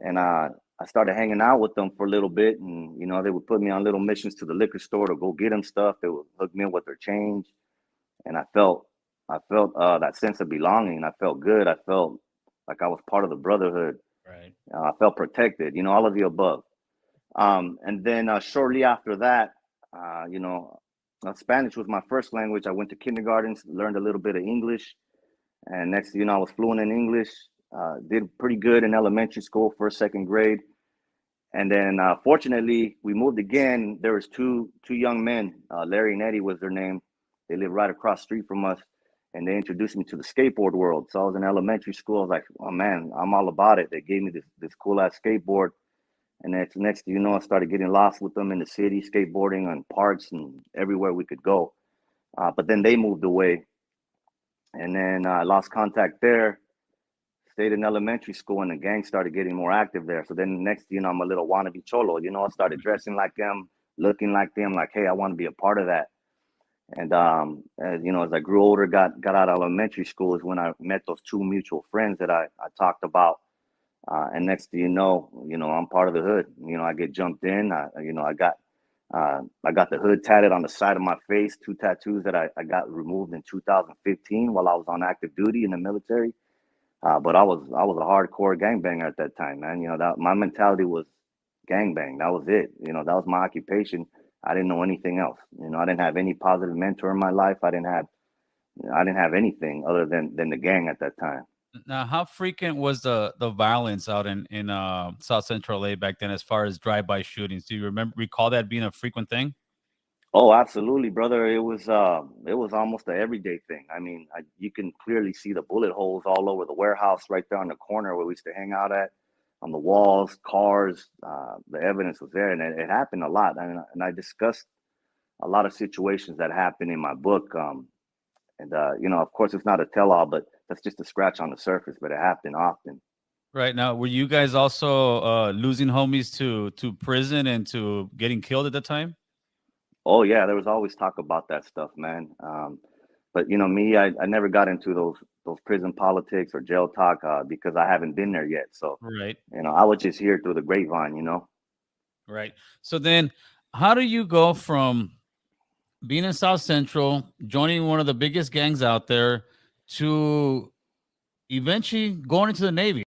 and I started hanging out with them for a little bit, and they would put me on little missions to the liquor store to go get them stuff. They would hook me up with their change, and I felt that sense of belonging. I felt good. I felt like I was part of the brotherhood. Right. I felt protected. All of the above. And then shortly after that, Spanish was my first language. I went to kindergarten, learned a little bit of English, and next thing you know, I was fluent in English. Did pretty good in elementary school, first, second grade, and then fortunately, we moved again. There was two young men, Larry and Eddie was their name. They lived right across the street from us, and they introduced me to the skateboard world. So I was in elementary school. I was like, oh man, I'm all about it. They gave me this cool ass skateboard, and next thing you know, I started getting lost with them in the city, skateboarding on parks and everywhere we could go. But then they moved away, and then I lost contact there. Stayed in elementary school, and the gang started getting more active there. So then next, I'm a little wannabe cholo. I started dressing like them, looking like them. Like, hey, I want to be a part of that. And as I grew older, got out of elementary school, is when I met those two mutual friends that I talked about. And next thing I'm part of the hood. I get jumped in. I got the hood tatted on the side of my face, two tattoos that I got removed in 2015 while I was on active duty in the military. But I was a hardcore gangbanger at that time, man. That my mentality was gangbang. That was it. That was my occupation. I didn't know anything else. I didn't have any positive mentor in my life. I didn't have anything other than the gang at that time. Now, how frequent was the violence out in South Central LA back then, as far as drive-by shootings? Do you recall that being a frequent thing? Oh, absolutely, brother. It was almost an everyday thing. I mean, you can clearly see the bullet holes all over the warehouse right there on the corner where we used to hang out at, on the walls, cars. The evidence was there, and it happened a lot. And I discussed a lot of situations that happened in my book. And of course, it's not a tell-all, but that's just a scratch on the surface. But it happened often. Right now, were you guys also losing homies to prison and to getting killed at the time? Oh yeah, there was always talk about that stuff, man. But me, I never got into those prison politics or jail talk because I haven't been there yet. So Right. I was just here through the grapevine. Right. So then, how do you go from being in South Central, joining one of the biggest gangs out there, to eventually going into the Navy?